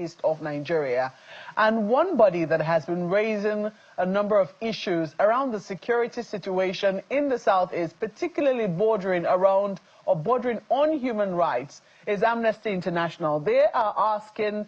southeast of Nigeria. And one body that has been raising a number of issues around the security situation in the southeast, particularly bordering on human rights, is Amnesty International. They are asking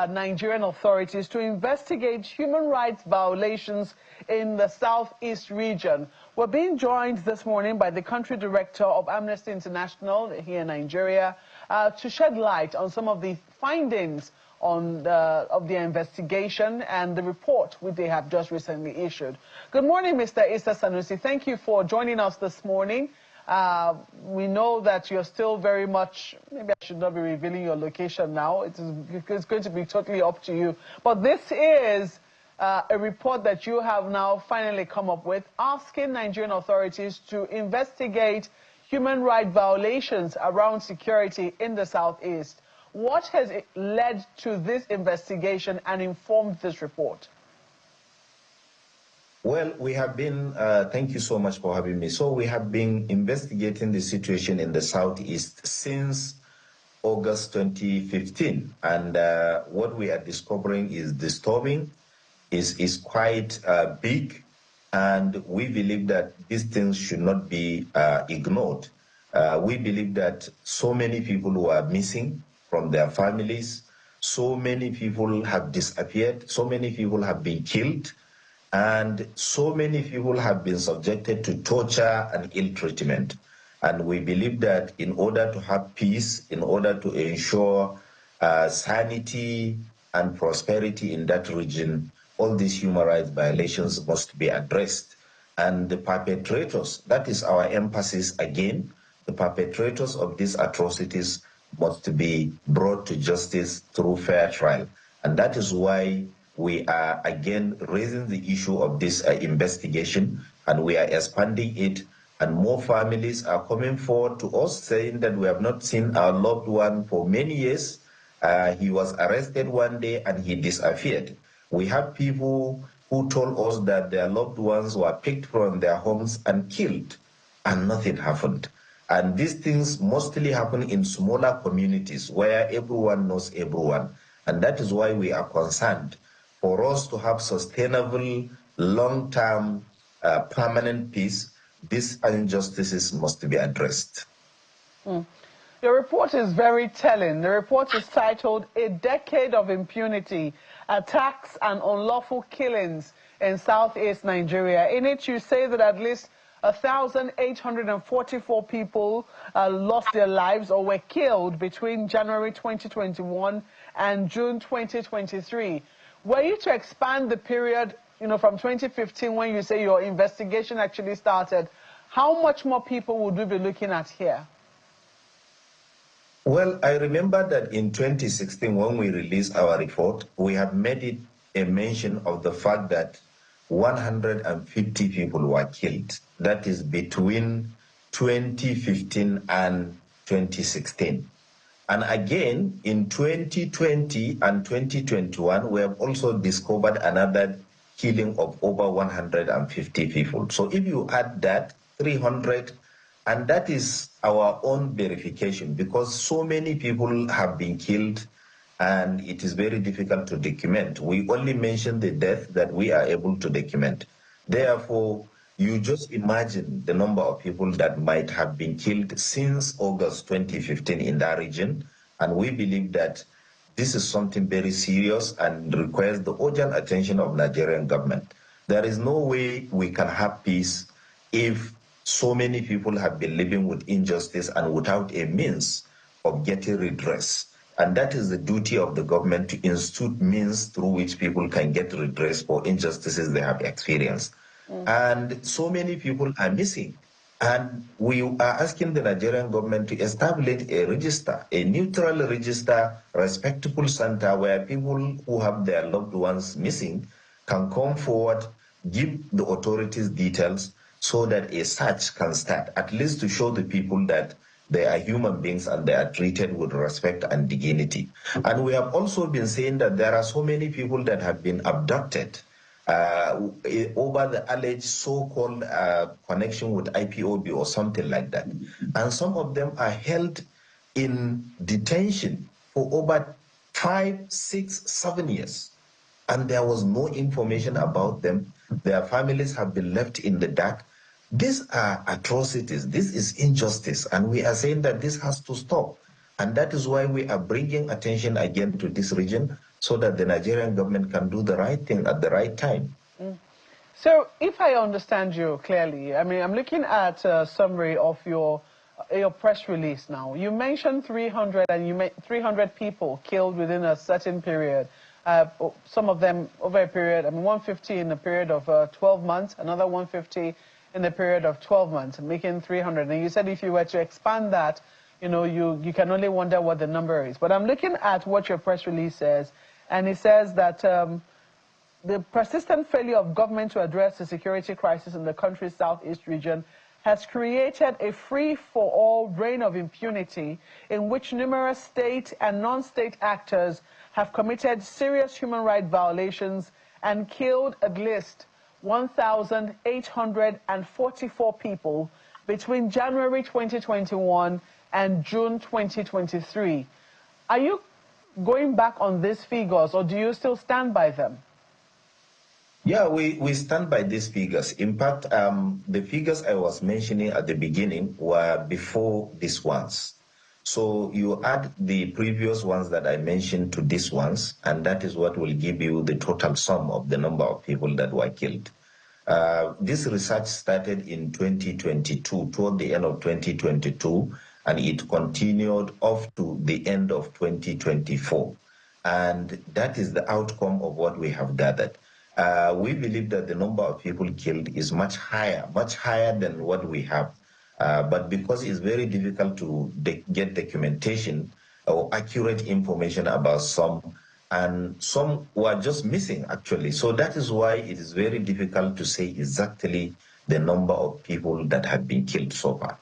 Nigerian authorities to investigate human rights violations in the southeast region. We're being joined this morning by the country director of Amnesty International here in Nigeria to shed light on some of the findings of the investigation and the report which they have just recently issued. Good morning, Mr. Issa Sanusi. Thank you for joining us this morning. We know that you're still very much, maybe I should not be revealing your location now. It's going to be totally up to you. But this is a report that you have now finally come up with, asking Nigerian authorities to investigate human rights violations around security in the southeast. What has led to this investigation and informed this report? Well, we have been, thank you so much for having me. So we have been investigating the situation in the southeast since August 2015. And what we are discovering is disturbing, is quite big. And we believe that these things should not be ignored. We believe that so many people who are missing from their families, so many people have disappeared, so many people have been killed, and so many people have been subjected to torture and ill treatment. And we believe that in order to have peace, in order to ensure sanity and prosperity in that region, all these human rights violations must be addressed. And the perpetrators, that is our emphasis again, the perpetrators of these atrocities must be brought to justice through fair trial. And that is why we are again raising the issue of this investigation, and we are expanding it, and more families are coming forward to us saying that we have not seen our loved one for many years. He was arrested one day and he disappeared. We have people who told us that their loved ones were picked from their homes and killed, and nothing happened. And these things mostly happen in smaller communities where everyone knows everyone. And that is why we are concerned. For us to have sustainable, long-term, permanent peace, these injustices must be addressed. Your report is very telling. The report is titled, "A Decade of Impunity, Attacks and Unlawful Killings in Southeast Nigeria." In it, you say that at least 1,844 people lost their lives or were killed between January 2021 and June 2023. Were you to expand the period, from 2015 when you say your investigation actually started, how much more people would we be looking at here? Well, I remember that in 2016, when we released our report, we have made it a mention of the fact that 150 people were killed. That is between 2015 and 2016. And again, in 2020 and 2021, we have also discovered another killing of over 150 people. So if you add that, 300, and that is our own verification, because so many people have been killed and it is very difficult to document. We only mention the death that we are able to document. Therefore, you just imagine the number of people that might have been killed since August 2015 in that region. And we believe that this is something very serious and requires the urgent attention of Nigerian government. There is no way we can have peace if so many people have been living with injustice and without a means of getting redress. And that is the duty of the government, to institute means through which people can get redress for injustices they have experienced. And so many people are missing. And we are asking the Nigerian government to establish a register, a neutral register, respectable center where people who have their loved ones missing can come forward, give the authorities details so that a search can start, at least to show the people that they are human beings and they are treated with respect and dignity. And we have also been saying that there are so many people that have been abducted over the alleged so-called connection with IPOB or something like that. And some of them are held in detention for over 5, 6, 7 years. And there was no information about them. Their families have been left in the dark. These are atrocities. This is injustice. And we are saying that this has to stop. And that is why we are bringing attention again to this region so that the Nigerian government can do the right thing at the right time. So if I understand you clearly, I mean, I'm looking at a summary of your press release now. You mentioned 300 and you made 300 people killed within a certain period. Some of them over a period, I mean, 150 in a period of 12 months, another 150 in a period of 12 months, making 300. And you said if you were to expand that, you know, you can only wonder what the number is. But I'm looking at what your press release says, and it says that the persistent failure of government to address the security crisis in the country's southeast region has created a free-for-all reign of impunity in which numerous state and non-state actors have committed serious human rights violations and killed at least 1,844 people between January 2021 and June 2023. Are you going back on these figures, or do you still stand by them? Yeah, we stand by these figures. In fact, the figures I was mentioning at the beginning were before these ones. So you add the previous ones that I mentioned to these ones, and that is what will give you the total sum of the number of people that were killed. This research started in 2022, toward the end of 2022, and it continued off to the end of 2024. And that is the outcome of what we have gathered. We believe that the number of people killed is much higher than what we have. But because it's very difficult to get documentation or accurate information about some, and some were just missing, actually. So that is why it is very difficult to say exactly the number of people that have been killed so far.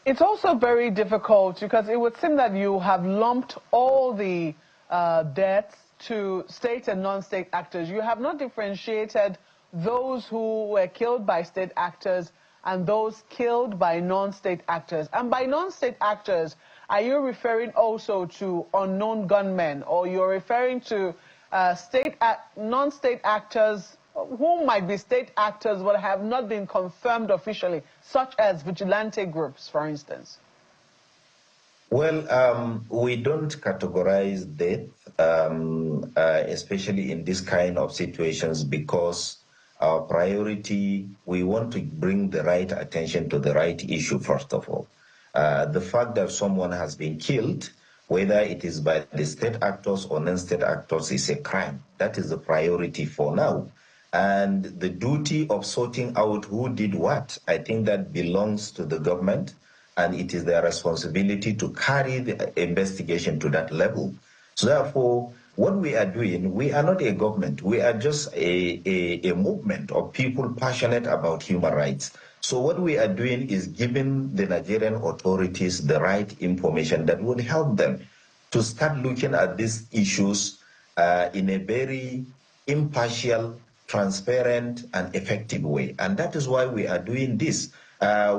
It's also very difficult because it would seem that you have lumped all the deaths to state and non-state actors. You have not differentiated those who were killed by state actors and those killed by non-state actors. And by non-state actors, are you referring also to unknown gunmen, or you're referring to non-state actors who might be state actors but have not been confirmed officially, such as vigilante groups, for instance? Well, we don't categorize death, especially in this kind of situations, because our priority, we want to bring the right attention to the right issue, first of all. The fact that someone has been killed, whether it is by the state actors or non-state actors, is a crime. That is the priority for now. And the duty of sorting out who did what, I think that belongs to the government, and it is their responsibility to carry the investigation to that level. So therefore, what we are doing, we are not a government. We are just a movement of people passionate about human rights. So what we are doing is giving the Nigerian authorities the right information that would help them to start looking at these issues in a very impartial, transparent, and effective way. And that is why we are doing this.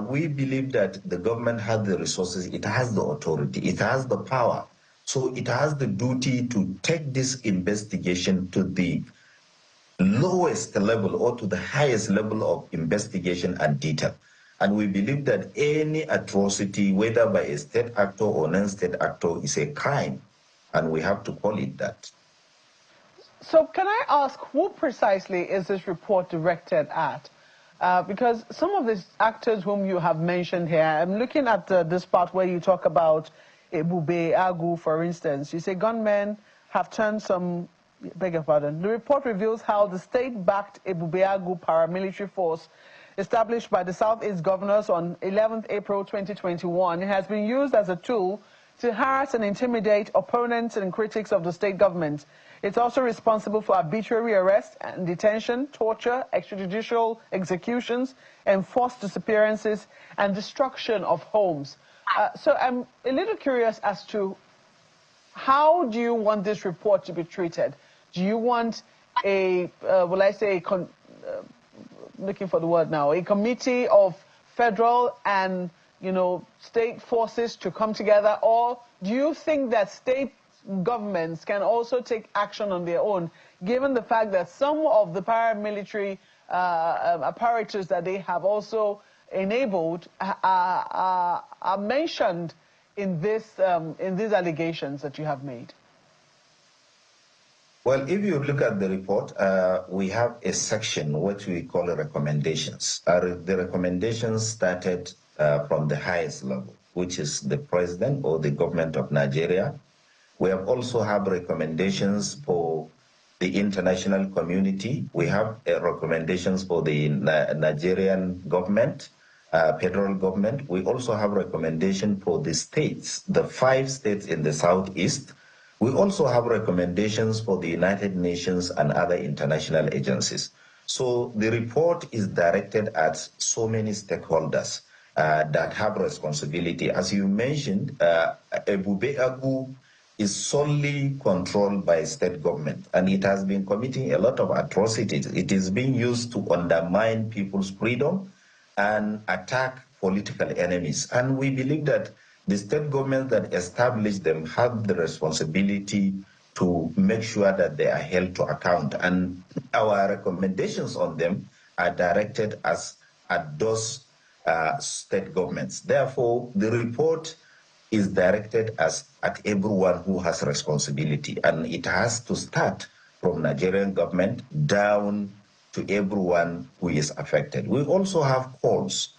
We believe that the government has the resources, it has the authority, it has the power. So it has the duty to take this investigation to the lowest level or to the highest level of investigation and detail. And we believe that any atrocity, whether by a state actor or non-state actor, is a crime, and we have to call it that. So can I ask, who precisely is this report directed at? Because some of these actors whom you have mentioned here, I'm looking at this part where you talk about Ebube Agu, for instance. You say gunmen have turned some, beg your pardon. The report reveals how the state-backed Ebube Agu paramilitary force established by the Southeast governors on 11th April 2021 has been used as a tool to harass and intimidate opponents and critics of the state government. It's also responsible for arbitrary arrest and detention, torture, extrajudicial executions, enforced disappearances, and destruction of homes. So I'm a little curious as to how do you want this report to be treated? Do you want a, looking for the word now, a committee of federal and, state forces to come together? Or do you think that state governments can also take action on their own, given the fact that some of the paramilitary apparatus that they have also enabled are mentioned in these allegations that you have made? Well, if you look at the report, we have a section which we call recommendations. The recommendations started from the highest level, which is the president or the government of Nigeria. We have also have recommendations for the international community. We have recommendations for the Nigerian government, federal government. We also have recommendation for the states, the 5 states in the southeast. We also have recommendations for the United Nations and other international agencies. So the report is directed at so many stakeholders that have responsibility. As you mentioned, Ebube Agu is solely controlled by state government, and it has been committing a lot of atrocities. It is being used to undermine people's freedom and attack political enemies. And we believe that the state governments that establish them have the responsibility to make sure that they are held to account. And our recommendations on them are directed at those state governments. Therefore, the report is directed at everyone who has responsibility, and it has to start from Nigerian government down to everyone who is affected. We also have calls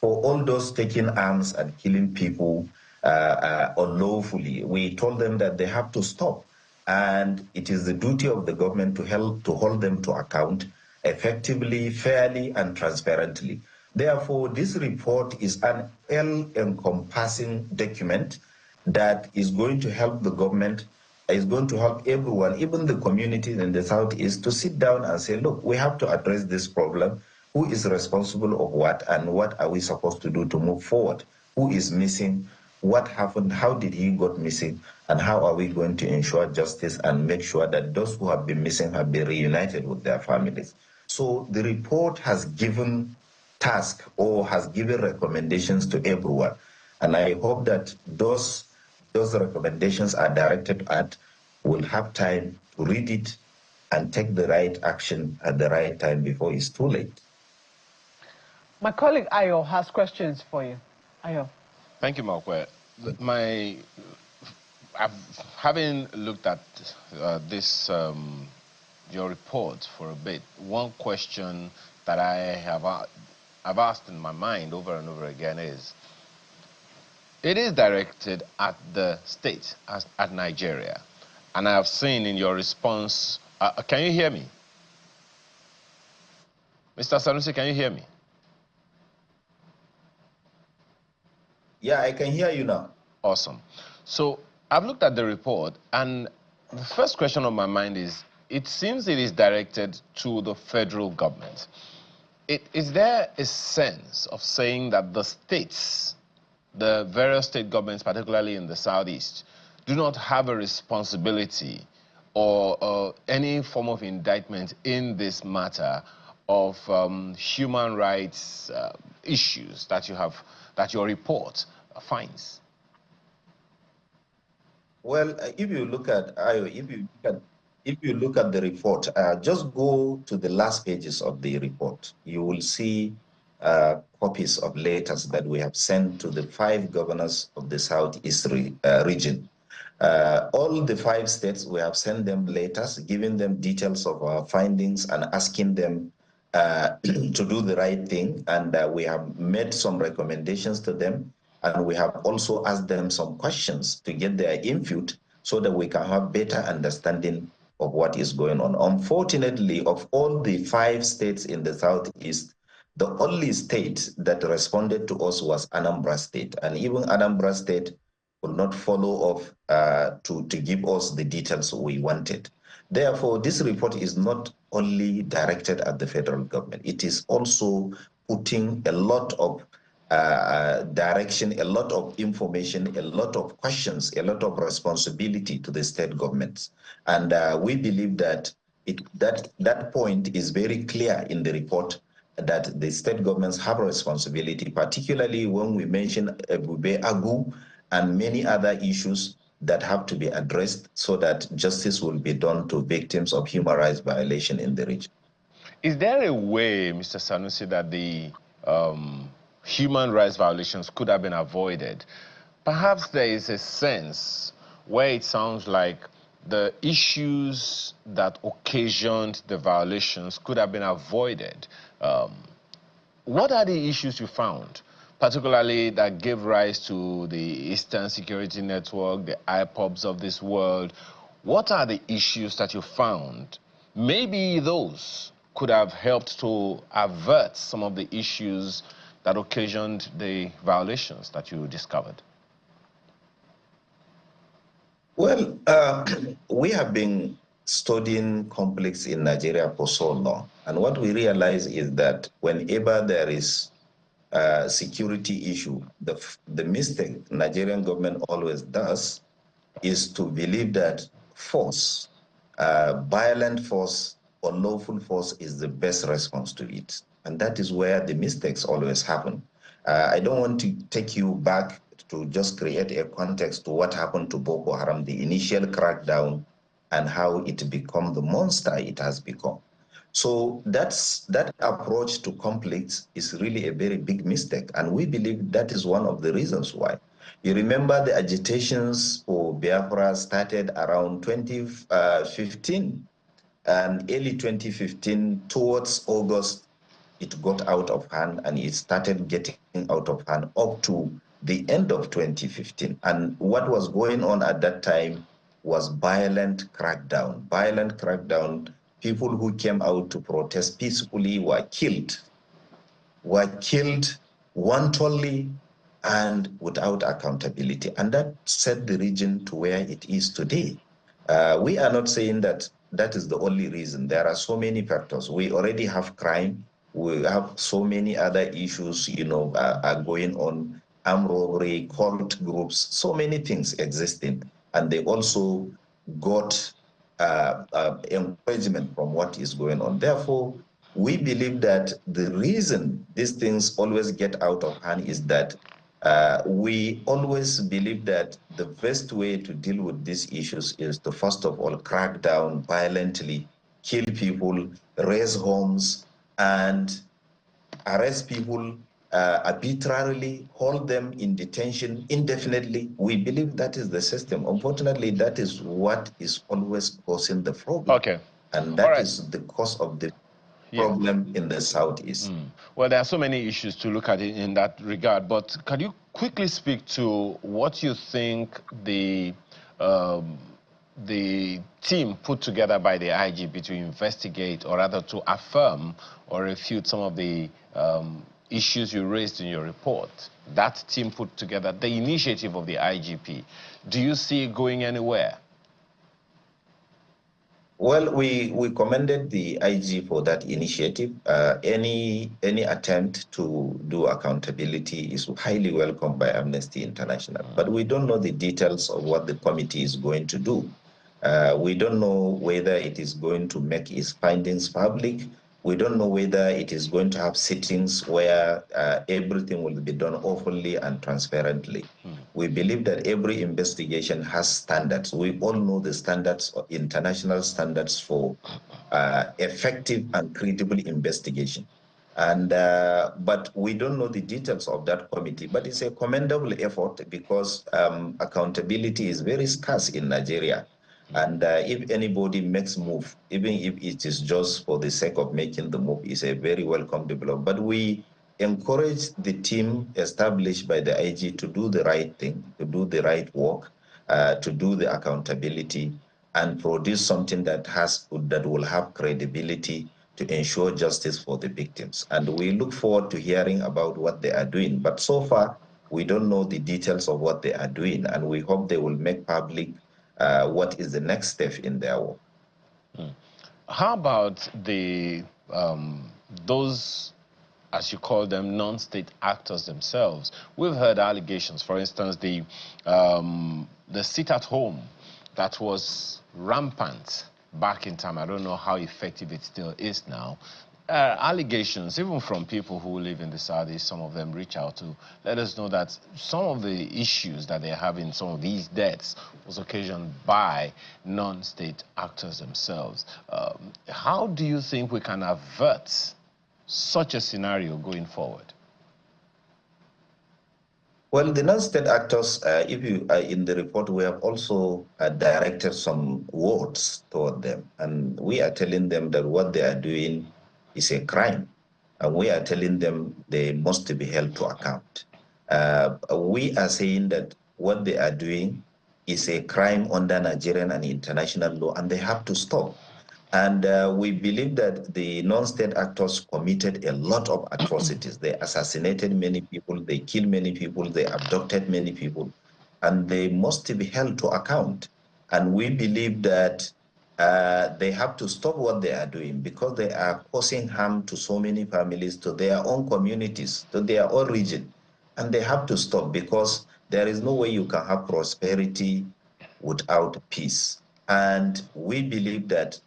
for all those taking arms and killing people unlawfully. We told them that they have to stop, and it is the duty of the government to hold them to account effectively, fairly, and transparently. Therefore, this report is an all-encompassing document that is going to help the government, is going to help everyone, even the communities in the Southeast, to sit down and say, look, we have to address this problem. Who is responsible of what, and what are we supposed to do to move forward? Who is missing? What happened? How did he got missing? And how are we going to ensure justice and make sure that those who have been missing have been reunited with their families? So the report has given task or has given recommendations to everyone. And I hope that those recommendations are directed at will have time to read it and take the right action at the right time before it's too late. My colleague Ayo has questions for you. Ayo. Thank you, Markwe. Having looked at your report for a bit, one question that I've asked in my mind over and over again is, it is directed at the state, at Nigeria, and I have seen in your response, can you hear me? Mr. Sanusi, can you hear me? Yeah, I can hear you now. Awesome. So I've looked at the report, and the first question on my mind is, it seems it is directed to the federal government. Is there a sense of saying that the states, the various state governments, particularly in the Southeast, do not have a responsibility or any form of indictment in this matter of human rights issues that your report finds? Well, if you look at the report, just go to the last pages of the report. You will see copies of letters that we have sent to the 5 governors of the Southeast region. All the 5 states, we have sent them letters, giving them details of our findings and asking them to do the right thing. And we have made some recommendations to them. And we have also asked them some questions to get their input so that we can have better understanding of what is going on. Unfortunately, of all the 5 states in the Southeast, the only state that responded to us was Anambra State. And even Anambra State will not follow up to give us the details we wanted. Therefore, this report is not only directed at the federal government. It is also putting a lot of direction, a lot of information, a lot of questions, a lot of responsibility to the state governments. And we believe that that point is very clear in the report, that the state governments have a responsibility, particularly when we mention Ebube Agu and many other issues. that have to be addressed so that justice will be done to victims of human rights violation in the region. Is there a way, Mr. Sanusi, that the human rights violations could have been avoided? Perhaps there is a sense where it sounds like the issues that occasioned the violations could have been avoided. What are the issues you found, particularly that gave rise to the Eastern Security Network, the IPOBs of this world? What are the issues that you found? Maybe those could have helped to avert some of the issues that occasioned the violations that you discovered. Well, we have been studying conflicts in Nigeria for so long. And what we realize is that whenever there is a security issue, the mistake Nigerian government always does is to believe that force, violent force or lawful force is the best response to it. And that is where the mistakes always happen. I don't want to take you back to just create a context to what happened to Boko Haram, the initial crackdown, and how it became the monster it has become. So that approach to conflicts is really a very big mistake. And we believe that is one of the reasons why. You remember the agitations for Biafra started around 2015, and early 2015 towards August, it got out of hand and it started getting out of hand up to the end of 2015. And what was going on at that time was violent crackdown. Violent crackdown. People who came out to protest peacefully were killed wantonly and without accountability. And that set the region to where it is today. We are not saying that that is the only reason. There are so many factors. We already have crime. We have so many other issues, are going on, armed robbery, cult groups, so many things existing. And they also got encouragement from what is going on. Therefore, we believe that the reason these things always get out of hand is that we always believe that the best way to deal with these issues is to, first of all, crack down violently, kill people, raise homes, and arrest people arbitrarily, hold them in detention indefinitely. We believe that is the system. Unfortunately, that is what is always causing the problem. Okay. And that is the cause of the problem in the Southeast. Well, there are so many issues to look at in that regard, but can you quickly speak to what you think the team put together by the IGP to investigate, or rather to affirm or refute some of the issues you raised in your report? That team put together, the initiative of the IGP, do you see it going anywhere? Well, we commended the IG for that initiative. Any attempt to do accountability is highly welcomed by Amnesty International. But we don't know the details of what the committee is going to do. We don't know whether it is going to make its findings public. We don't know whether it is going to have sittings where everything will be done openly and transparently. We believe that every investigation has standards. We all know the standards, international standards for effective and credible investigation. And but we don't know the details of that committee. But it's a commendable effort because accountability is very scarce in Nigeria. And if anybody makes move, even if it is just for the sake of making the move, is a very welcome development. But we encourage the team established by the IG to do the right thing, to do the right work, to do the accountability, and produce something that will have credibility to ensure justice for the victims. And we look forward to hearing about what they are doing. But so far, we don't know the details of what they are doing, and we hope they will make public what is the next step in their work. How about those, as you call them, non-state actors themselves? We've heard allegations, for instance, the sit-at-home that was rampant back in time. I don't know how effective it still is now. allegations, even from people who live in the Southeast, some of them reach out to let us know that some of the issues that they're having, some of these deaths, was occasioned by non-state actors themselves. How do you think we can avert such a scenario going forward? Well, the non-state actors, if you in the report, we have also directed some words toward them, and we are telling them that what they are doing is a crime, and we are telling them they must be held to account. We are saying that what they are doing is a crime under Nigerian and international law, and they have to stop. And we believe that the non-state actors committed a lot of atrocities. They assassinated many people, they killed many people, they abducted many people, and they must be held to account. And we believe that they have to stop what they are doing because they are causing harm to so many families, to their own communities, to their own region. And they have to stop because there is no way you can have prosperity without peace. And we believe that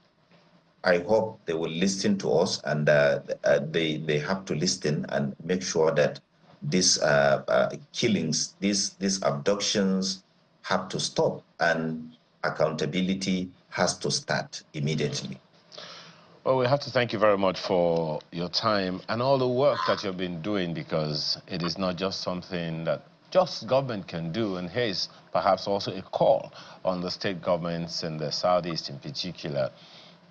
I hope they will listen to us, and they have to listen and make sure that these killings, these abductions, have to stop, and accountability has to start immediately. Well, we have to thank you very much for your time and all the work that you've been doing, because it is not just something that just government can do, and here's perhaps also a call on the state governments in the Southeast in particular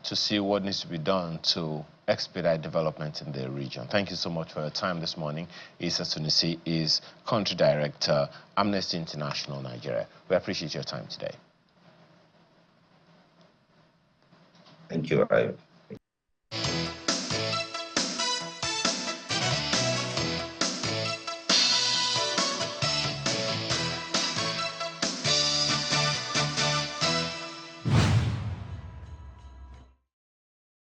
to see what needs to be done to expedite development in the region. Thank you so much for your time this morning. Issa Sunisi is Country Director, Amnesty International Nigeria. We appreciate your time today. Thank you, Rayo.